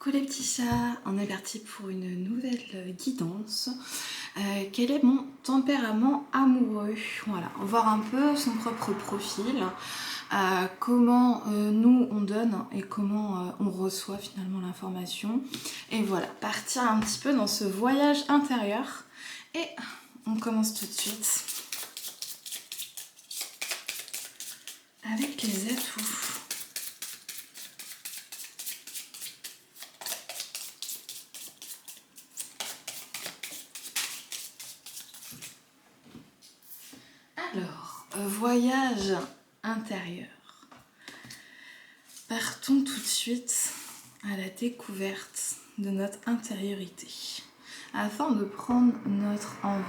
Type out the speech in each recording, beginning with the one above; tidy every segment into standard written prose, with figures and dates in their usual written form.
Coucou les petits chats, on est parti pour une nouvelle guidance. Quel est mon tempérament amoureux? Voilà, on va voir un peu son propre profil, comment nous on donne et comment on reçoit finalement l'information. Et voilà, partir un petit peu dans ce voyage intérieur. Et on commence tout de suite avec les atouts. Alors, voyage intérieur. Partons tout de suite à la découverte de notre intériorité afin de prendre notre envol.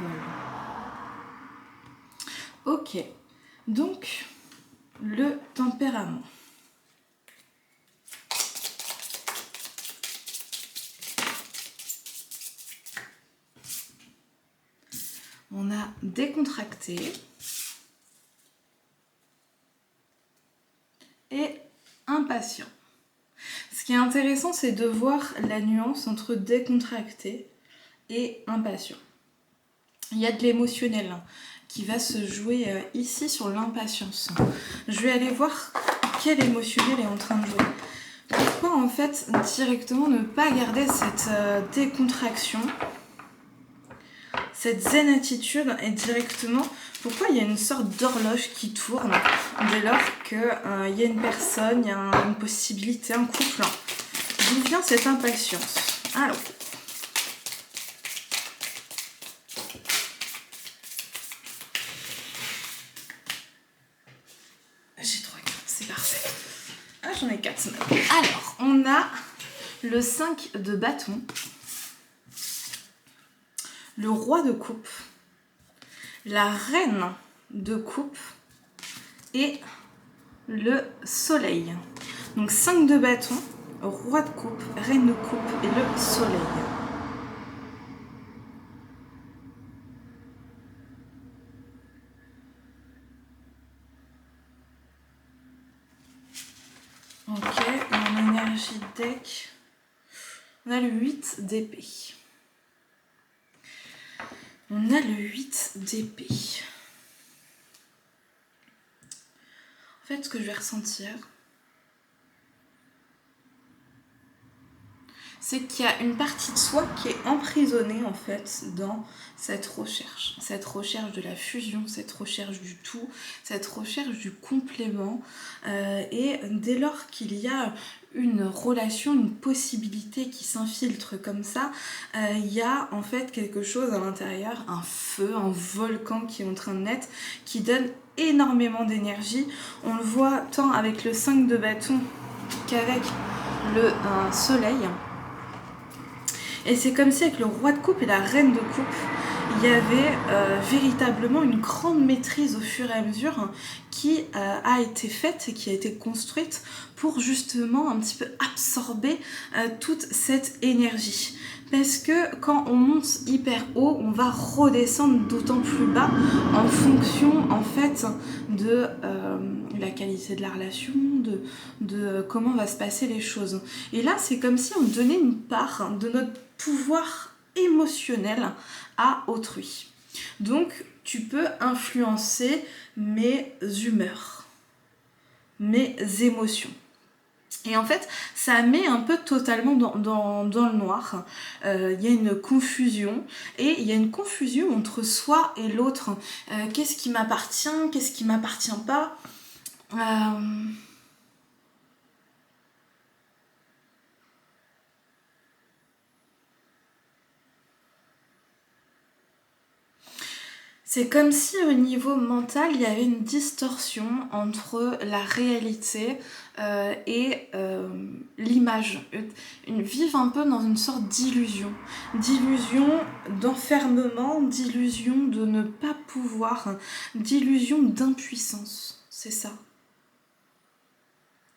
Ok, donc le tempérament. On a décontracté et impatient. Ce qui est intéressant, c'est de voir la nuance entre décontracté et impatient. Il y a de l'émotionnel qui va se jouer ici sur l'impatience. Je vais aller voir quel émotionnel est en train de jouer. Pourquoi en fait directement ne pas garder cette décontraction, cette zen attitude et directement, pourquoi il y a une sorte d'horloge qui tourne dès lors qu'il y a une personne, il y a une possibilité, un couple. D'où vient cette impatience? Alors, j'ai 3 cartes, c'est parfait. Ah, j'en ai 4 maintenant. Alors, on a le 5 de bâton, le roi de coupe, la reine de coupe et le soleil. Donc 5 de bâton, roi de coupe, reine de coupe et le soleil. Ok, et en énergie deck, on a le 8 d'épée. On a le 8 d'épée. En fait, ce que je vais ressentir, c'est qu'il y a une partie de soi qui est emprisonnée en fait dans cette recherche de la fusion, cette recherche du tout, cette recherche du complément. Et dès lors qu'il y a une relation, une possibilité qui s'infiltre comme ça, il y a en fait quelque chose à l'intérieur, un feu, un volcan qui est en train de naître, qui donne énormément d'énergie. On le voit tant avec le 5 de bâton qu'avec le soleil. Et c'est comme si avec le roi de coupe et la reine de coupe, il y avait véritablement une grande maîtrise au fur et à mesure qui a été faite et qui a été construite pour justement un petit peu absorber toute cette énergie. Parce que quand on monte hyper haut, on va redescendre d'autant plus bas en fonction en fait de la qualité de la relation, de comment va se passer les choses. Et là, c'est comme si on donnait une part de notre pouvoir émotionnel à autrui. Donc, tu peux influencer mes humeurs, mes émotions. Et en fait, ça met un peu totalement dans le noir. Il y a une confusion. Et il y a une confusion entre soi et l'autre. Qu'est-ce qui m'appartient? Qu'est-ce qui m'appartient pas? C'est comme si au niveau mental, il y avait une distorsion entre la réalité et l'image. Vivre un peu dans une sorte d'illusion. D'illusion d'enfermement, d'illusion de ne pas pouvoir, d'illusion d'impuissance. C'est ça.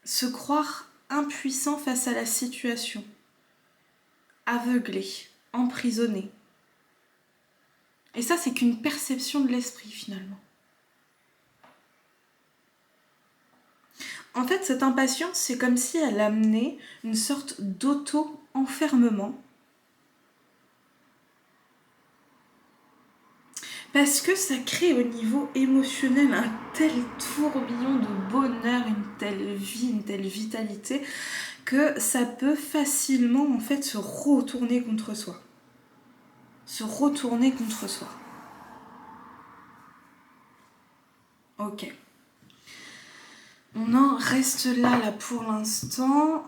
Se croire impuissant face à la situation. Aveuglé, emprisonné. Et ça, c'est qu'une perception de l'esprit, finalement. En fait, cette impatience, c'est comme si elle amenait une sorte d'auto enfermement. Parce que ça crée au niveau émotionnel un tel tourbillon de bonheur, une telle vie, une telle vitalité, que ça peut facilement en fait se retourner contre soi. Se retourner contre soi. Ok. On en reste là pour l'instant.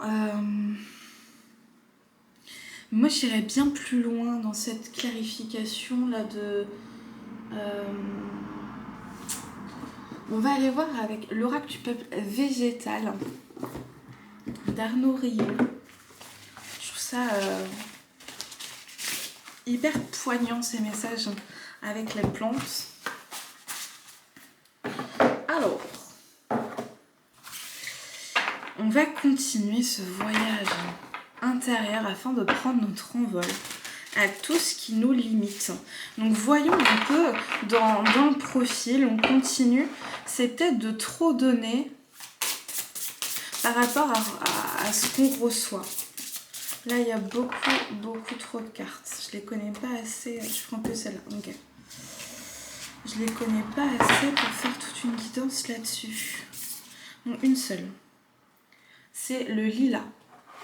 Moi j'irais bien plus loin dans cette clarification là de... on va aller voir avec l'oracle du peuple végétal d'Arnaud Rio. Je trouve ça hyper poignant ces messages avec les plantes. Alors, on va continuer ce voyage intérieur afin de prendre notre envol à tout ce qui nous limite. Donc voyons un peu dans le profil, on continue. C'est peut-être de trop donner par rapport à ce qu'on reçoit. Là, il y a beaucoup trop de cartes. Je les connais pas assez. Je prends que celle-là. Ok. Je les connais pas assez pour faire toute une guidance là-dessus. Donc une seule. C'est le lilas,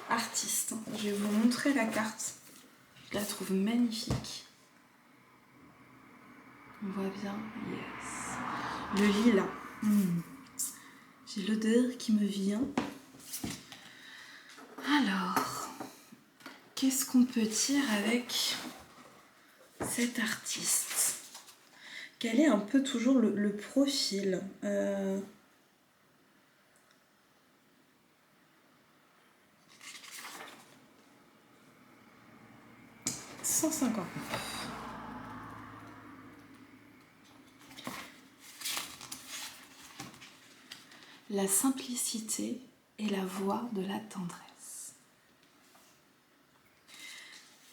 artiste. Je vais vous montrer la carte. Je la trouve magnifique. On voit bien. Yes. Le lilas. J'ai l'odeur qui me vient. Alors, qu'est-ce qu'on peut dire avec cet artiste? Quel est un peu toujours le profil 150. La simplicité est la voix de la tendresse.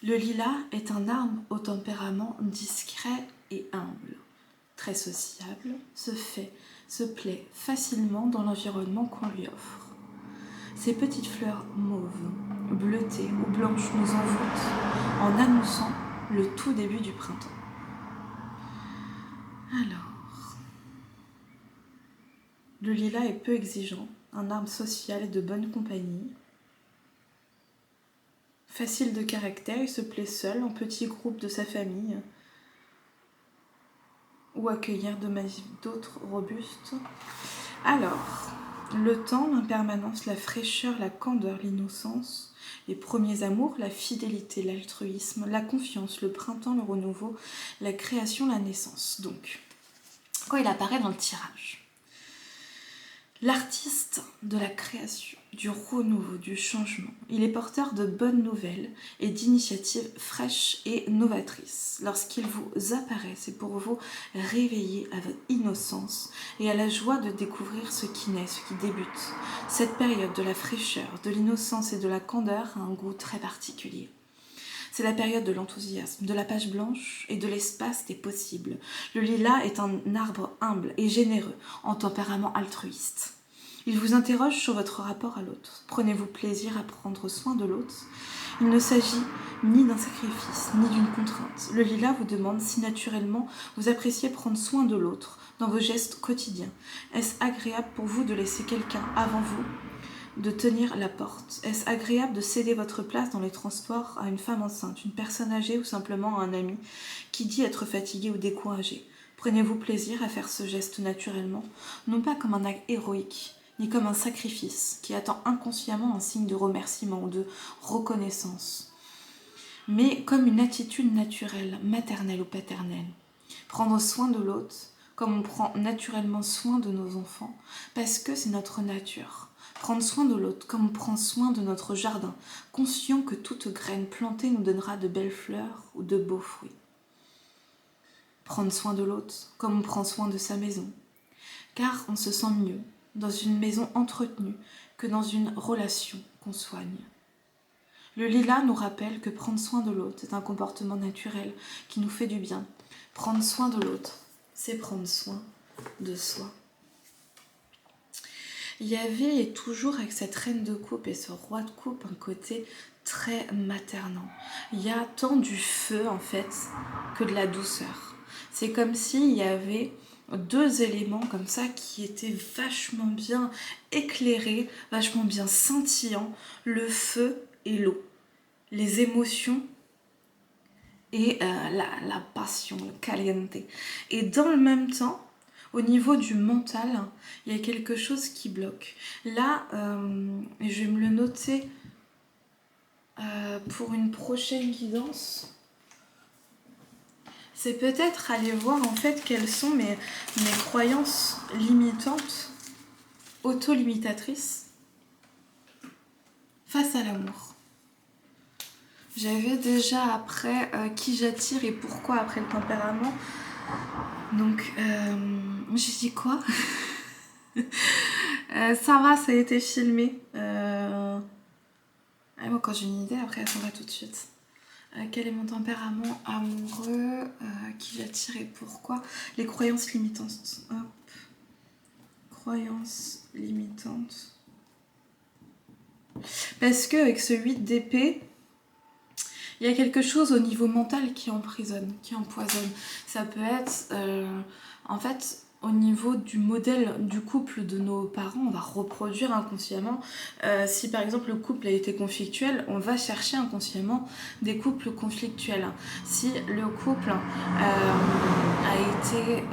Le lilas est un arbre au tempérament discret et humble. Très sociable, se plaît facilement dans l'environnement qu'on lui offre. Ces petites fleurs mauves, bleutées ou blanches nous envoûtent en annonçant le tout début du printemps. Alors, le lilas est peu exigeant, un arbre social et de bonne compagnie. Facile de caractère, il se plaît seul, en petit groupe de sa famille, ou accueillir d'autres robustes. Alors, le temps, l'impermanence, la fraîcheur, la candeur, l'innocence, les premiers amours, la fidélité, l'altruisme, la confiance, le printemps, le renouveau, la création, la naissance. Donc, quand il apparaît dans le tirage, l'artiste de la création, du renouveau, du changement, il est porteur de bonnes nouvelles et d'initiatives fraîches et novatrices. Lorsqu'il vous apparaît, c'est pour vous réveiller à votre innocence et à la joie de découvrir ce qui naît, ce qui débute. Cette période de la fraîcheur, de l'innocence et de la candeur a un goût très particulier. C'est la période de l'enthousiasme, de la page blanche et de l'espace des possibles. Le lilas est un arbre humble et généreux, en tempérament altruiste. Il vous interroge sur votre rapport à l'autre. Prenez-vous plaisir à prendre soin de l'autre? Il ne s'agit ni d'un sacrifice, ni d'une contrainte. Le lilas vous demande si naturellement vous appréciez prendre soin de l'autre dans vos gestes quotidiens. Est-ce agréable pour vous de laisser quelqu'un avant vous de tenir la porte? Est-ce agréable de céder votre place dans les transports à une femme enceinte, une personne âgée ou simplement à un ami qui dit être fatigué ou découragé? Prenez-vous plaisir à faire ce geste naturellement, non pas comme un acte héroïque, ni comme un sacrifice qui attend inconsciemment un signe de remerciement ou de reconnaissance, mais comme une attitude naturelle, maternelle ou paternelle. Prendre soin de l'autre comme on prend naturellement soin de nos enfants, parce que c'est notre nature. Prendre soin de l'autre comme on prend soin de notre jardin, conscient que toute graine plantée nous donnera de belles fleurs ou de beaux fruits. Prendre soin de l'autre comme on prend soin de sa maison, car on se sent mieux dans une maison entretenue que dans une relation qu'on soigne. Le lilas nous rappelle que prendre soin de l'autre est un comportement naturel qui nous fait du bien. Prendre soin de l'autre, c'est prendre soin de soi. Il y avait toujours avec cette reine de coupe et ce roi de coupe un côté très maternant. Il y a tant du feu en fait que de la douceur. C'est comme s'il y avait deux éléments comme ça qui étaient vachement bien éclairés, vachement bien scintillants, le feu et l'eau, les émotions et la passion, le caliente. Et dans le même temps, au niveau du mental, il y a quelque chose qui bloque. Là, je vais me le noter pour une prochaine guidance. C'est peut-être aller voir en fait quelles sont mes croyances limitantes, auto-limitatrices, face à l'amour. J'avais déjà après qui j'attire et pourquoi après le tempérament. Donc, j'ai dit quoi ça va, ça a été filmé. Moi, quand j'ai une idée, après, elle s'en va tout de suite. Quel est mon tempérament amoureux, qui j'attire et pourquoi. Les croyances limitantes. Hop. Croyances limitantes. Parce que avec ce 8 d'épée, il y a quelque chose au niveau mental qui emprisonne, qui empoisonne. Ça peut être, en fait, au niveau du modèle du couple de nos parents, on va reproduire inconsciemment. Si par exemple le couple a été conflictuel, on va chercher inconsciemment des couples conflictuels. Si le couple a été...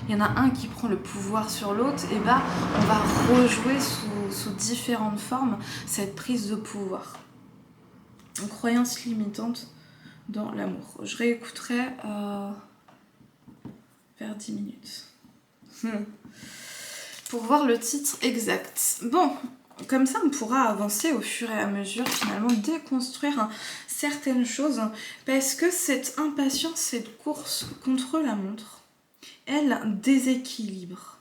il y en a un qui prend le pouvoir sur l'autre, et ben on va rejouer sous différentes formes cette prise de pouvoir. Une croyance limitante dans l'amour. Je réécouterai vers 10 minutes. Pour voir le titre exact. Bon, comme ça on pourra avancer au fur et à mesure, finalement déconstruire certaines choses, parce que cette impatience, cette course contre la montre, elle déséquilibre.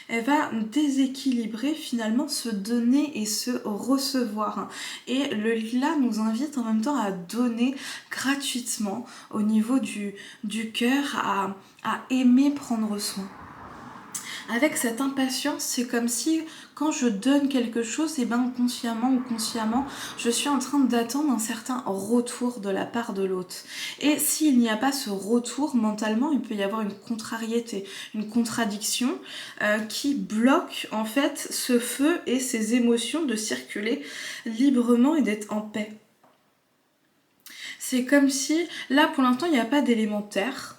Elle va déséquilibrer finalement se donner et se recevoir. Et le lilas nous invite en même temps à donner gratuitement au niveau du cœur, à aimer prendre soin. Avec cette impatience, c'est comme si quand je donne quelque chose, et ben consciemment ou consciemment, je suis en train d'attendre un certain retour de la part de l'autre. Et s'il n'y a pas ce retour, mentalement, il peut y avoir une contrariété, une contradiction qui bloque en fait ce feu et ces émotions de circuler librement et d'être en paix. C'est comme si, là pour l'instant, il n'y a pas d'élémentaire.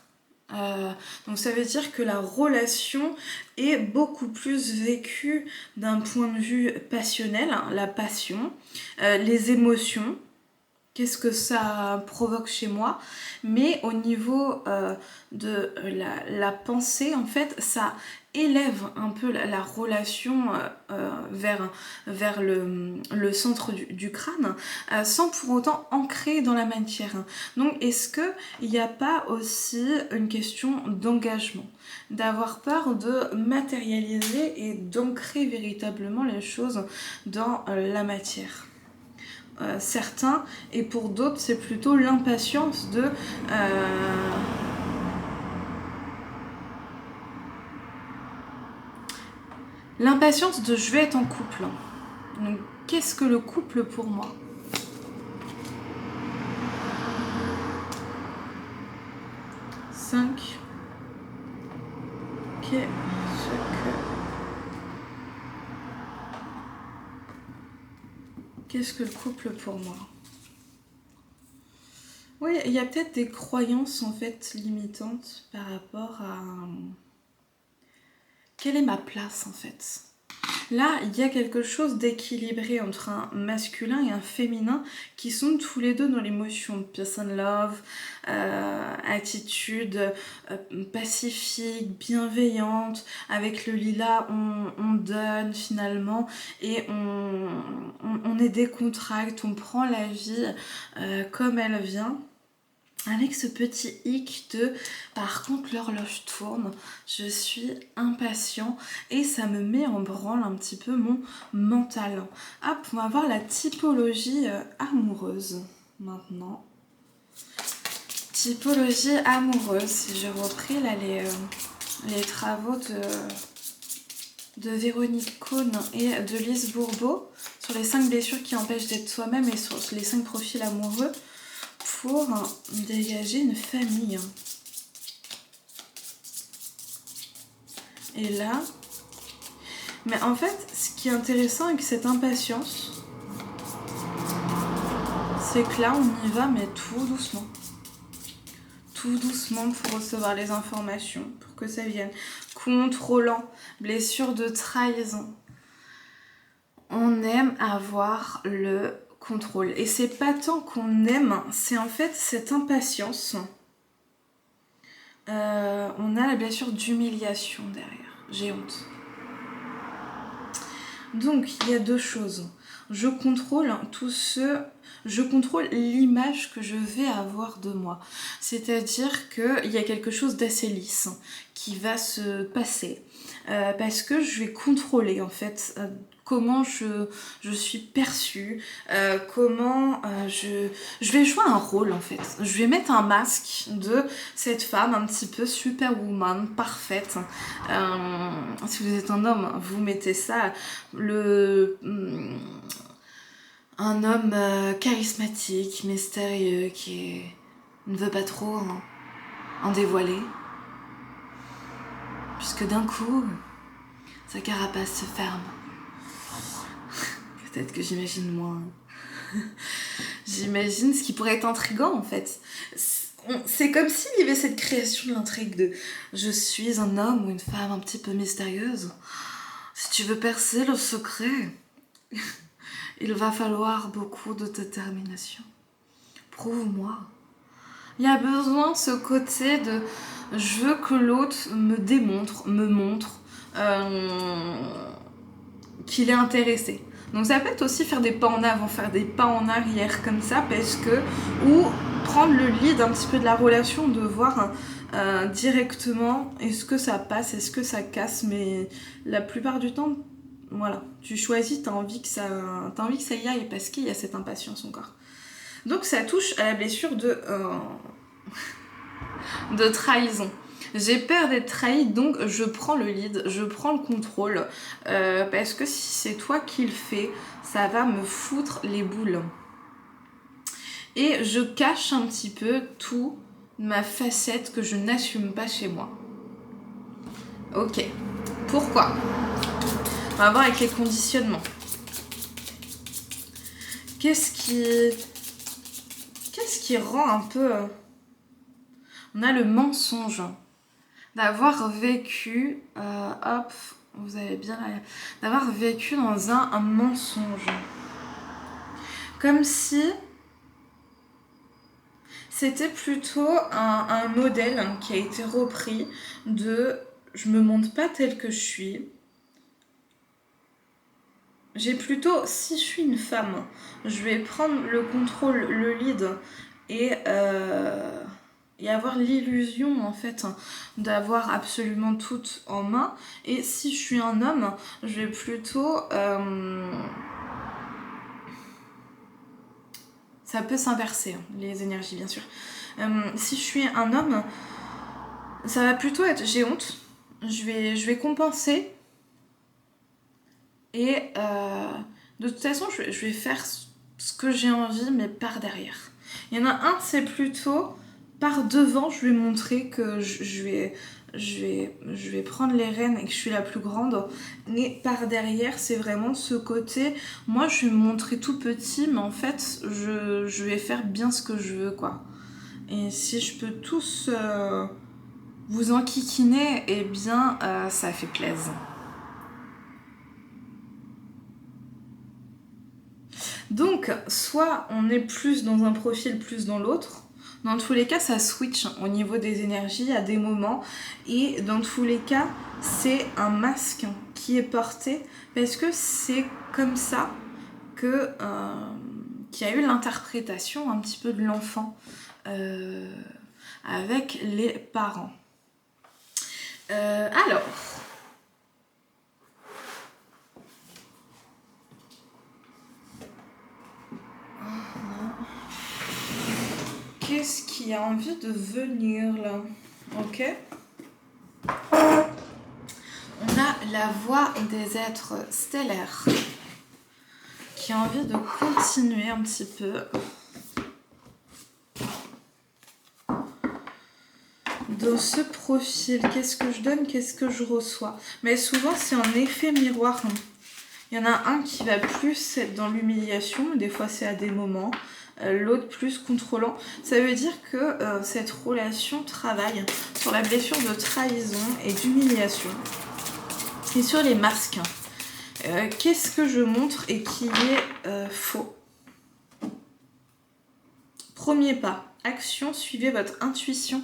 Donc ça veut dire que la relation est beaucoup plus vécue d'un point de vue passionnel, hein, la passion, les émotions, qu'est-ce que ça provoque chez moi, mais au niveau de la pensée, en fait, ça élève un peu la relation vers le centre du crâne, sans pour autant ancrer dans la matière. Donc est-ce qu'il n'y a pas aussi une question d'engagement, d'avoir peur de matérialiser et d'ancrer véritablement les choses dans la matière? Certains, et pour d'autres c'est plutôt l'impatience de je vais être en couple. Donc qu'est-ce que le couple pour moi? Qu'est-ce que le couple pour moi? Oui, il y a peut-être des croyances en fait limitantes par rapport à quelle est ma place en fait. Là, il y a quelque chose d'équilibré entre un masculin et un féminin qui sont tous les deux dans l'émotion peace and love, attitude pacifique, bienveillante. Avec le lilas, on donne finalement et on est décontracté, on prend la vie comme elle vient. Avec ce petit hic de par contre l'horloge tourne, je suis impatient et ça me met en branle un petit peu mon mental. Hop, on va voir la typologie amoureuse maintenant. Typologie amoureuse, j'ai repris là les travaux de Véronique Cohn et de Lise Bourbeau sur les 5 blessures qui empêchent d'être soi-même et sur les 5 profils amoureux pour dégager une famille. Et là, mais en fait, ce qui est intéressant avec cette impatience, c'est que là, on y va, mais tout doucement. Tout doucement pour recevoir les informations, pour que ça vienne. Contrôlant, blessure de trahison. On aime avoir le contrôle. Et c'est pas tant qu'on aime, c'est en fait cette impatience. On a la blessure d'humiliation derrière. J'ai honte. Donc, il y a 2 choses. Je contrôle je contrôle l'image que je vais avoir de moi. C'est-à-dire qu'il y a quelque chose d'assez lisse qui va se passer. Parce que je vais contrôler en fait comment je suis perçue, comment je vais jouer un rôle en fait. Je vais mettre un masque de cette femme un petit peu superwoman, parfaite. Si vous êtes un homme, vous mettez ça, un homme charismatique, mystérieux, ne veut pas trop en dévoiler. Puisque d'un coup, sa carapace se ferme. Peut-être que j'imagine moins. J'imagine ce qui pourrait être intriguant en fait. C'est comme s'il y avait cette création de l'intrigue de je suis un homme ou une femme un petit peu mystérieuse. Si tu veux percer le secret, il va falloir beaucoup de détermination. Prouve-moi. Il y a besoin de ce côté de je veux que l'autre me montre qu'il est intéressé. Donc ça peut être aussi faire des pas en avant, faire des pas en arrière comme ça, parce que, ou prendre le lead un petit peu de la relation, de voir directement est-ce que ça passe, est-ce que ça casse, mais la plupart du temps, voilà, tu choisis, t'as envie que ça y aille parce qu'il y a cette impatience encore. Donc ça touche à la blessure de trahison. J'ai peur d'être trahie, donc je prends le lead, je prends le contrôle, parce que si c'est toi qui le fais, ça va me foutre les boules. Et je cache un petit peu toute ma facette que je n'assume pas chez moi. Ok, pourquoi ? On va voir avec les conditionnements. Qu'est-ce qui rend un peu... On a le mensonge. D'avoir vécu... vous avez bien... D'avoir vécu dans un mensonge. Comme si... C'était plutôt un modèle qui a été repris de... Je me montre pas telle que je suis. J'ai plutôt... Si je suis une femme, je vais prendre le contrôle, le lead et avoir l'illusion en fait d'avoir absolument tout en main. Et si je suis un homme, je vais plutôt... Ça peut s'inverser, les énergies bien sûr. Si je suis un homme, ça va plutôt être j'ai honte, je vais compenser et de toute façon je vais faire ce que j'ai envie mais par derrière. Il y en a un, c'est plutôt par devant, je vais montrer que je vais prendre les rênes et que je suis la plus grande. Et par derrière, c'est vraiment ce côté, moi je vais me montrer tout petit, mais en fait, je vais faire bien ce que je veux, quoi. Et si je peux tous vous enquiquiner, eh bien, ça fait plaisir. Donc, soit on est plus dans un profil, plus dans l'autre. Dans tous les cas, ça switch au niveau des énergies à des moments. Et dans tous les cas, c'est un masque qui est porté parce que c'est comme ça que qu'il y a eu l'interprétation un petit peu de l'enfant avec les parents. Alors... Qu'est-ce qui a envie de venir là? Ok. On a la voix des êtres stellaires qui a envie de continuer un petit peu. Dans ce profil, qu'est-ce que je donne, qu'est-ce que je reçois? Mais souvent, c'est un effet miroir. Il y en a un qui va plus être dans l'humiliation, des fois c'est à des moments, l'autre plus contrôlant. Ça veut dire que cette relation travaille sur la blessure de trahison et d'humiliation et sur les masques. Qu'est-ce que je montre et qui est faux? Premier pas, action, suivez votre intuition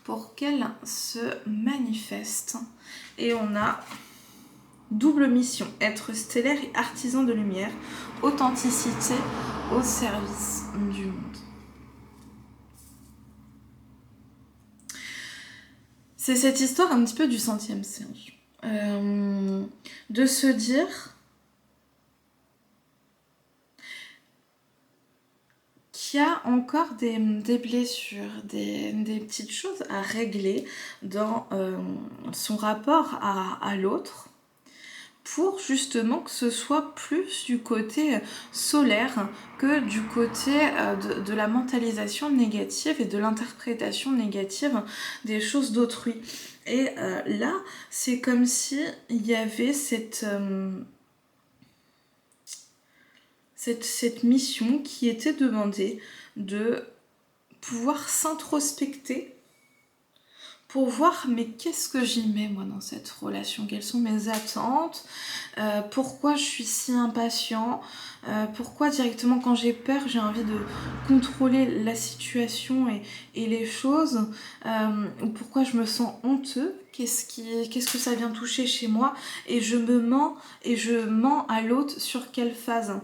pour qu'elle se manifeste. Et on a double mission, être stellaire et artisan de lumière, authenticité au service du monde. C'est cette histoire un petit peu du 100e singe. De se dire qu'il y a encore des blessures, des petites choses à régler dans son rapport à l'autre, pour justement que ce soit plus du côté solaire que du côté de la mentalisation négative et de l'interprétation négative des choses d'autrui. Et là, c'est comme si il y avait cette mission qui était demandée de pouvoir s'introspecter pour voir mais qu'est-ce que j'y mets moi dans cette relation, quelles sont mes attentes, pourquoi je suis si impatient, pourquoi directement quand j'ai peur j'ai envie de contrôler la situation et les choses, ou pourquoi je me sens honteux, qu'est-ce que ça vient toucher chez moi, et je me mens et je mens à l'autre sur quelle phase.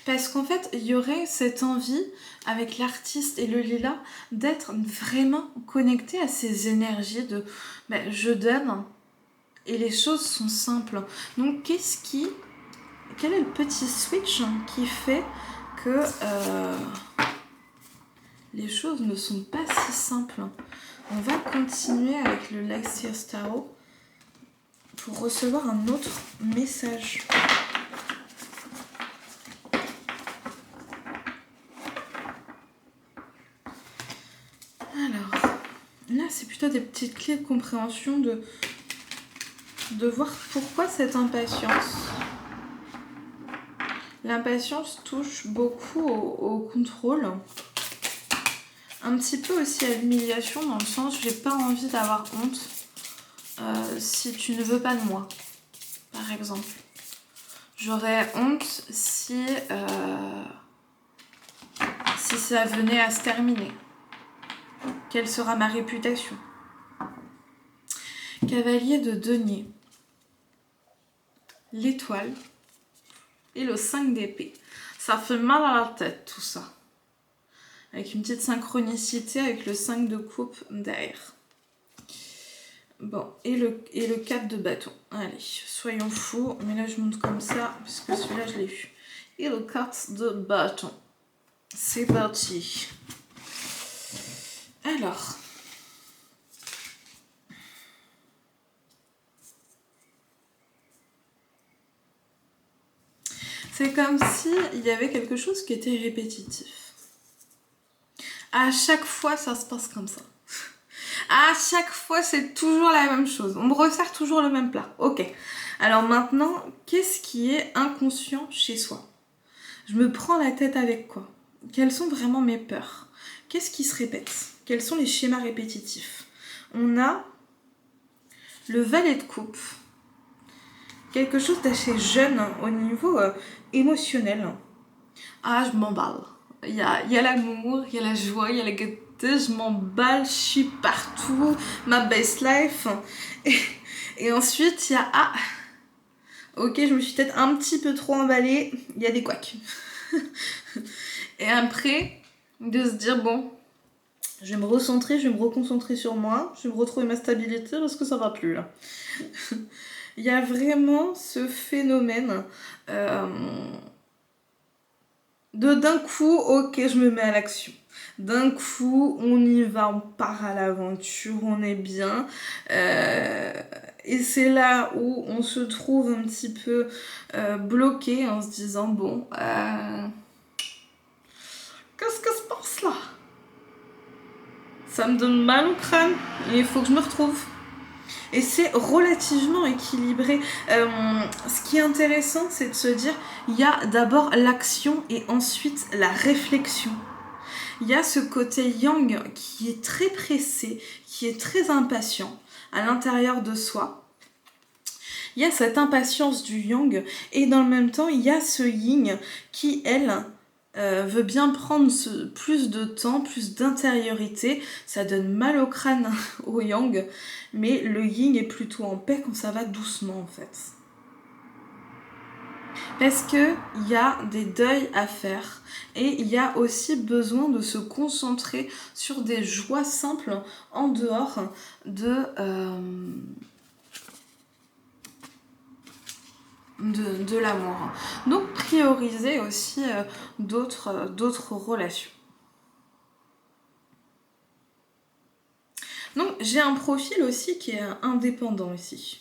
Parce qu'en fait il y aurait cette envie avec l'artiste et le lilas d'être vraiment connecté à ces énergies de je donne et les choses sont simples. Donc quel est le petit switch qui fait que les choses ne sont pas si simples? On va continuer avec le Laxios Tarot pour recevoir un autre message. Alors, là c'est plutôt des petites clés de compréhension de voir pourquoi cette impatience. L'impatience touche beaucoup au contrôle, un petit peu aussi à l'humiliation, dans le sens j'ai pas envie d'avoir honte si tu ne veux pas de moi, par exemple. J'aurais honte si ça venait à se terminer. Quelle sera ma réputation? Cavalier de denier, l'étoile et le 5 d'épée. Ça fait mal à la tête tout ça. Avec une petite synchronicité avec le 5 de coupe derrière. Bon, et le 4 de bâton. Allez, soyons fous. Mais là je monte comme ça, parce que celui-là je l'ai vu. Et le 4 de bâton. C'est parti. Alors. C'est comme s'il y avait quelque chose qui était répétitif. À chaque fois, ça se passe comme ça. À chaque fois, c'est toujours la même chose. On me resserre toujours le même plat. Ok. Alors maintenant, qu'est-ce qui est inconscient chez soi? Je me prends la tête avec quoi? Quelles sont vraiment mes peurs? Qu'est-ce qui se répète? Quels sont les schémas répétitifs? On a le valet de coupe. Quelque chose d'assez jeune au niveau émotionnel. Ah, je m'emballe. Il y a l'amour, il y a la joie, il y a la gaieté, je m'emballe, je suis partout, ma best life. Et ensuite, il y a... Ah, ok, je me suis peut-être un petit peu trop emballée, il y a des couacs. Et après, de se dire, bon, je vais me recentrer, je vais me reconcentrer sur moi, je vais me retrouver ma stabilité parce que ça va plus là. Il y a vraiment ce phénomène de d'un coup, ok, je me mets à l'action. D'un coup, on y va, on part à l'aventure, on est bien. Et c'est là où on se trouve un petit peu bloqué en se disant bon, qu'est-ce que se passe là? Ça me donne mal au crâne et il faut que je me retrouve. Et c'est relativement équilibré. Ce qui est intéressant, c'est de se dire, il y a d'abord l'action et ensuite la réflexion. Il y a ce côté yang qui est très pressé, qui est très impatient à l'intérieur de soi. Il y a cette impatience du yang et dans le même temps, il y a ce yin qui, elle, veut bien prendre plus de temps, plus d'intériorité. Ça donne mal au crâne au yang, mais le yin est plutôt en paix quand ça va doucement en fait. Parce qu'il y a des deuils à faire et il y a aussi besoin de se concentrer sur des joies simples en dehors de l'amour. Donc prioriser aussi d'autres relations. Donc j'ai un profil aussi qui est indépendant ici.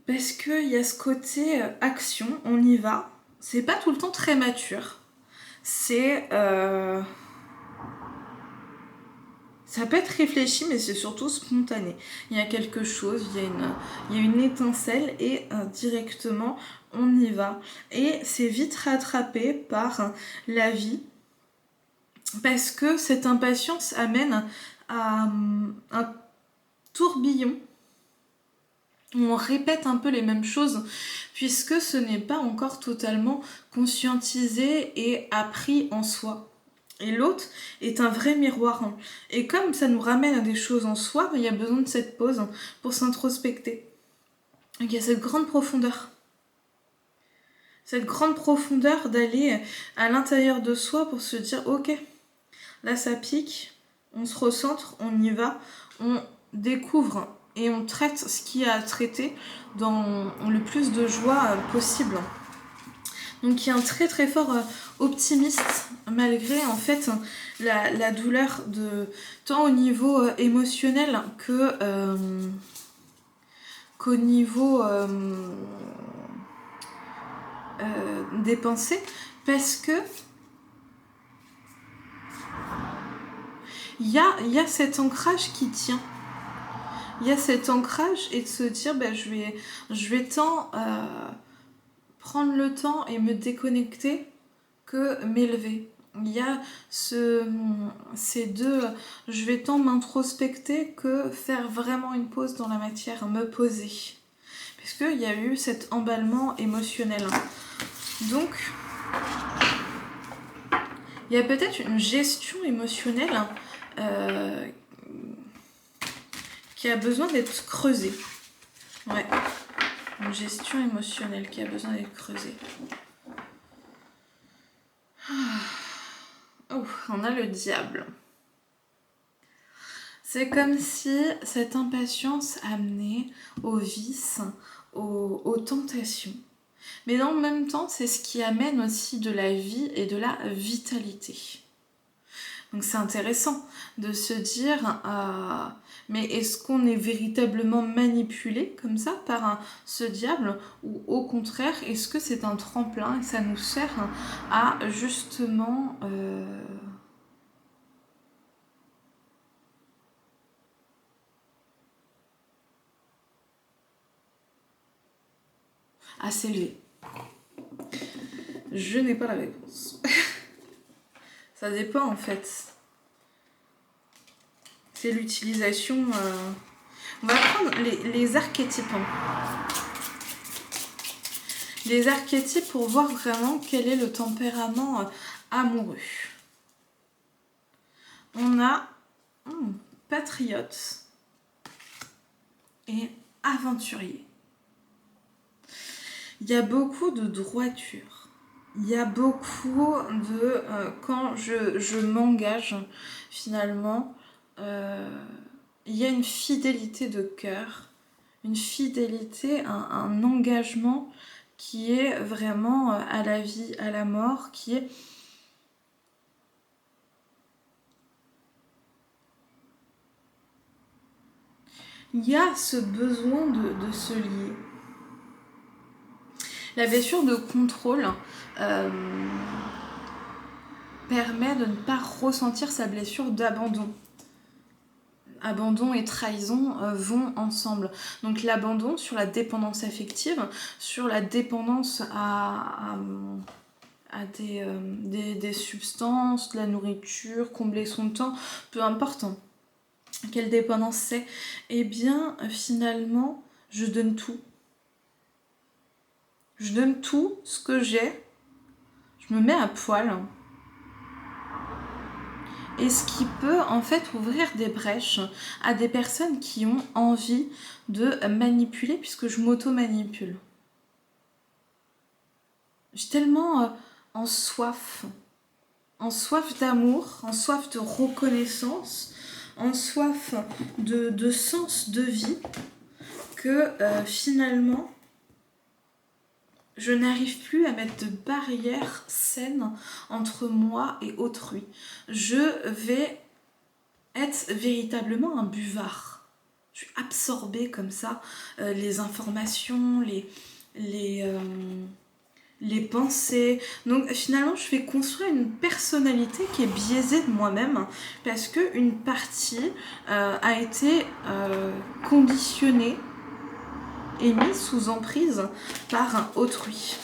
Parce qu'il y a ce côté action, on y va. C'est pas tout le temps très mature. Ça peut être réfléchi, mais c'est surtout spontané. Il y a quelque chose, il y a une étincelle et directement on y va. Et c'est vite rattrapé par la vie parce que cette impatience amène à un tourbillon où on répète un peu les mêmes choses puisque ce n'est pas encore totalement conscientisé et appris en soi. Et l'autre est un vrai miroir. Et comme ça nous ramène à des choses en soi, il y a besoin de cette pause pour s'introspecter. Il y a cette grande profondeur. Cette grande profondeur d'aller à l'intérieur de soi pour se dire ok, là ça pique, on se recentre, on y va, on découvre et on traite ce qu'il y a à traiter dans le plus de joie possible. Donc il y a un très très fort optimiste malgré en fait la douleur tant au niveau émotionnel qu'au niveau des pensées parce que il y a cet ancrage qui tient. Il y a cet ancrage et de se dire je vais tant prendre le temps et me déconnecter que m'élever. Il y a ces deux, je vais tant m'introspecter que faire vraiment une pause dans la matière, me poser. Parce qu'il y a eu cet emballement émotionnel. Donc, il y a peut-être une gestion émotionnelle qui a besoin d'être creusée. Ouais. Une gestion émotionnelle qui a besoin d'être creusée. Oh, on a le diable. C'est comme si cette impatience amenait au vice, aux tentations. Mais dans le même temps, c'est ce qui amène aussi de la vie et de la vitalité. Donc c'est intéressant de se dire, mais est-ce qu'on est véritablement manipulé comme ça par ce diable ou au contraire, est-ce que c'est un tremplin et ça nous sert à justement à s'élever? Je n'ai pas la réponse. Ça dépend en fait. C'est l'utilisation... On va prendre les archétypes. Les archétypes pour voir vraiment quel est le tempérament amoureux. On a patriote et aventurier. Il y a beaucoup de droiture. Il y a beaucoup de... quand je m'engage, finalement, il y a une fidélité de cœur, une fidélité, un engagement qui est vraiment à la vie, à la mort, qui est... il y a ce besoin de se lier. La blessure de contrôle permet de ne pas ressentir sa blessure d'abandon. Abandon et trahison vont ensemble. Donc l'abandon sur la dépendance affective, sur la dépendance à des substances, de la nourriture, combler son temps, peu importe quelle dépendance c'est, eh bien finalement je donne tout. Je donne tout ce que j'ai, je me mets à poil. Et ce qui peut en fait ouvrir des brèches à des personnes qui ont envie de manipuler, puisque je m'auto-manipule. J'ai tellement en soif d'amour, en soif de reconnaissance, en soif de sens de vie, que finalement, je n'arrive plus à mettre de barrières saines entre moi et autrui. Je vais être véritablement un buvard. Je suis absorbée comme ça, les informations, les pensées. Donc finalement, je vais construire une personnalité qui est biaisée de moi-même parce qu'une partie a été conditionnée et mise sous emprise par autrui.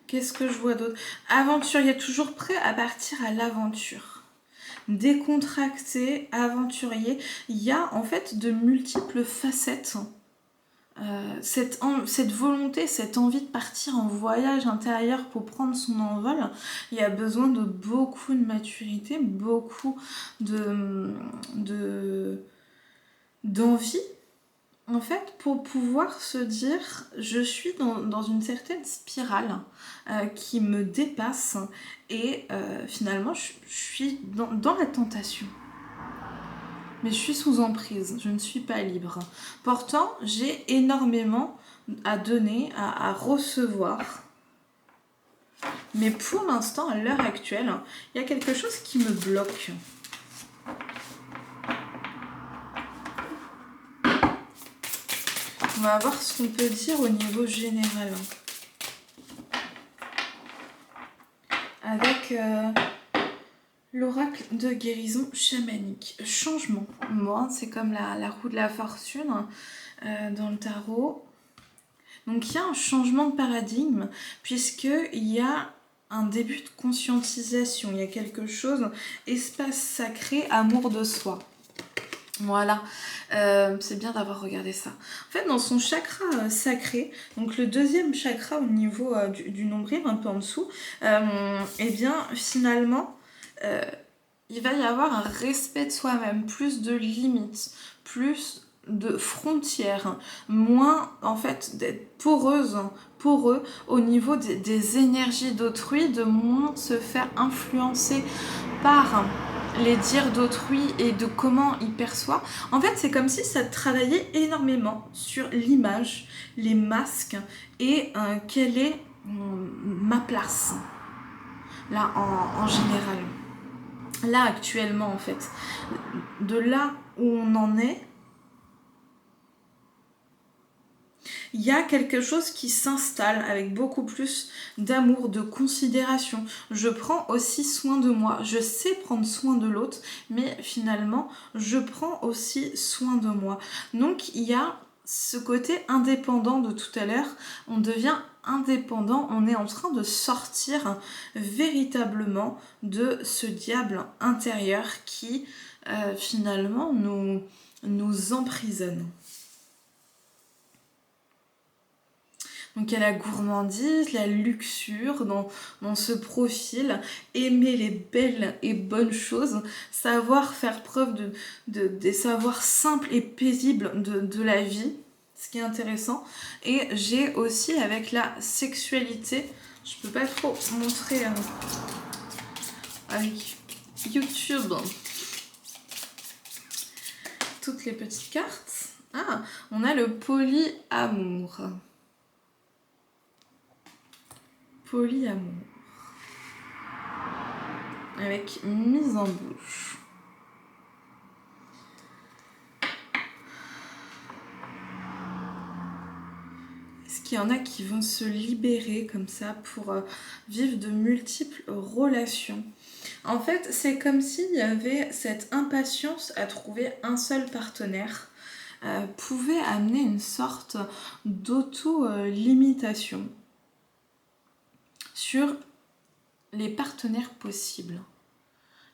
Qu'est-ce que je vois d'autre? Aventurier, toujours prêt à partir à l'aventure. Décontracté, aventurier. Il y a en fait de multiples facettes. Cette volonté, cette envie de partir en voyage intérieur pour prendre son envol, il y a besoin de beaucoup de maturité, beaucoup d'envie, en fait, pour pouvoir se dire je suis dans une certaine spirale qui me dépasse et finalement je suis dans la tentation. Mais je suis sous emprise, je ne suis pas libre. Pourtant, j'ai énormément à donner, à recevoir. Mais pour l'instant, à l'heure actuelle, il y a quelque chose qui me bloque. On va voir ce qu'on peut dire au niveau général. Avec l'oracle de guérison chamanique. Changement. Moi, c'est comme la roue de la fortune dans le tarot. Donc il y a un changement de paradigme puisqu'il y a un début de conscientisation. Il y a quelque chose, espace sacré, amour de soi. Voilà, c'est bien d'avoir regardé ça. En fait, dans son chakra sacré, donc le deuxième chakra au niveau du nombril, un peu en dessous, eh bien, finalement, il va y avoir un respect de soi-même, plus de limites, plus de frontières, moins, en fait, d'être poreux au niveau des énergies d'autrui, de moins se faire influencer par les dires d'autrui et de comment il perçoit. En fait, c'est comme si ça travaillait énormément sur l'image, les masques et quelle est ma place, là, en général. Là, actuellement, en fait. De là où on en est, il y a quelque chose qui s'installe avec beaucoup plus d'amour, de considération. Je prends aussi soin de moi. Je sais prendre soin de l'autre, mais finalement, je prends aussi soin de moi. Donc, il y a ce côté indépendant de tout à l'heure. On devient indépendant. On est en train de sortir véritablement de ce diable intérieur qui, finalement, nous emprisonne. Donc il y a la gourmandise, la luxure dans ce profil, aimer les belles et bonnes choses, savoir faire preuve des savoirs simples et paisibles de la vie, ce qui est intéressant. Et j'ai aussi avec la sexualité, je peux pas trop montrer avec YouTube toutes les petites cartes. Ah, on a le polyamour. Polyamour. avec mise en bouche. Est-ce qu'il y en a qui vont se libérer comme ça pour vivre de multiples relations? En fait, c'est comme s'il y avait cette impatience à trouver un seul partenaire pouvait amener une sorte d'auto-limitation sur les partenaires possibles,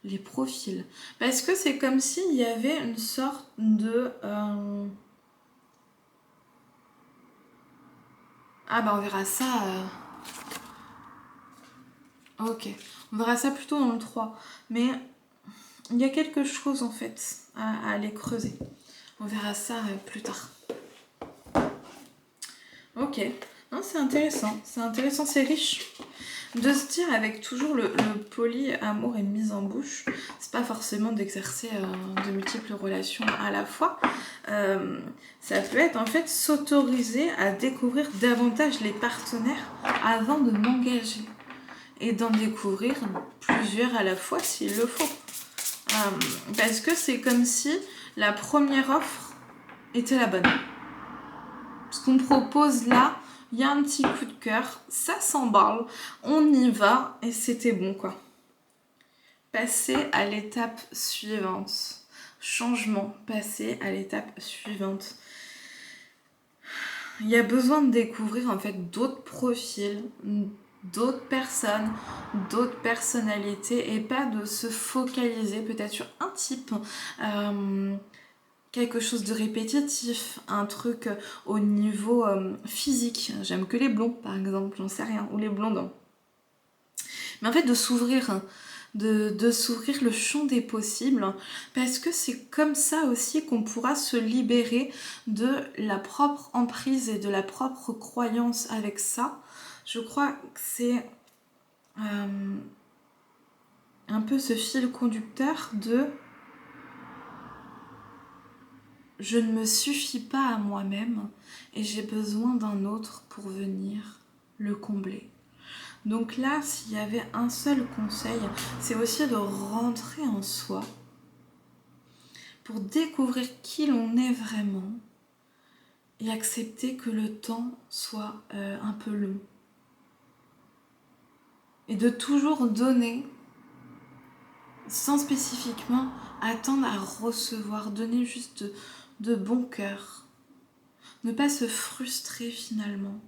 les profils. Parce que c'est comme s'il y avait une sorte de... Ah bah on verra ça... Ok, on verra ça plutôt dans le 3. Mais il y a quelque chose en fait à aller creuser. On verra ça plus tard. Ok, non, c'est intéressant, c'est riche. De se dire avec toujours le polyamour et mise en bouche, c'est pas forcément d'exercer de multiples relations à la fois. Ça peut être en fait s'autoriser à découvrir davantage les partenaires avant de m'engager. Et d'en découvrir plusieurs à la fois s'il le faut. Parce que c'est comme si la première offre était la bonne. Ce qu'on propose là, il y a un petit coup de cœur, ça s'emballe, on y va et c'était bon quoi. Passer à l'étape suivante. Changement, passer à l'étape suivante. Il y a besoin de découvrir en fait d'autres profils, d'autres personnes, d'autres personnalités et pas de se focaliser peut-être sur un type, quelque chose de répétitif, un truc au niveau physique. J'aime que les blonds par exemple, j'en sais rien, ou les blondes. Mais en fait de s'ouvrir, de s'ouvrir le champ des possibles, parce que c'est comme ça aussi qu'on pourra se libérer de la propre emprise et de la propre croyance avec ça. Je crois que c'est un peu ce fil conducteur de je ne me suffis pas à moi-même et j'ai besoin d'un autre pour venir le combler. Donc là, s'il y avait un seul conseil, c'est aussi de rentrer en soi pour découvrir qui l'on est vraiment et accepter que le temps soit un peu long. Et de toujours donner sans spécifiquement attendre à recevoir, donner juste de bon cœur. Ne pas se frustrer finalement.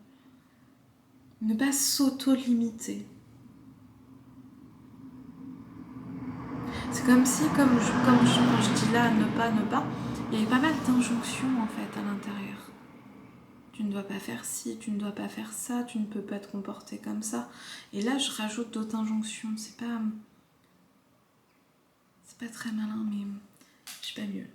Ne pas s'auto-limiter. C'est comme si, quand je dis là, ne pas, il y avait pas mal d'injonctions en fait à l'intérieur. Tu ne dois pas faire ci, tu ne dois pas faire ça, tu ne peux pas te comporter comme ça. Et là, je rajoute d'autres injonctions. C'est pas très malin, mais je sais pas mieux.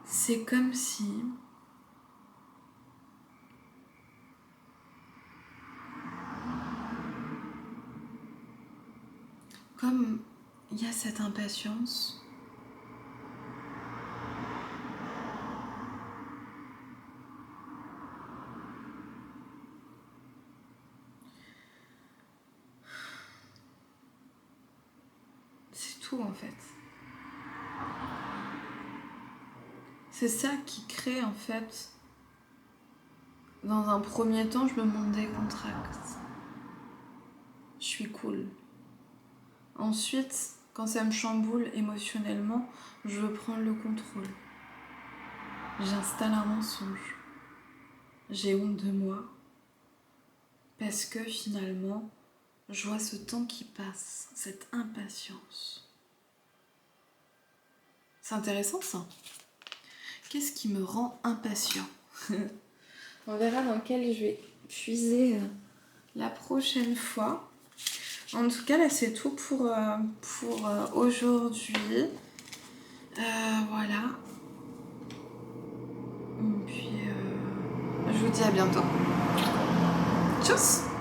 C'est comme si... Comme il y a cette impatience, c'est tout en fait. C'est ça qui crée en fait, dans un premier temps, je me décontracte. Je suis cool. Ensuite, quand ça me chamboule émotionnellement, je veux prendre le contrôle. J'installe un mensonge. J'ai honte de moi. Parce que finalement, je vois ce temps qui passe, cette impatience. C'est intéressant ça. Qu'est-ce qui me rend impatient? On verra dans quel je vais puiser la prochaine fois. En tout cas, là, c'est tout pour aujourd'hui. Voilà. Et puis, je vous dis à bientôt. Tchuss!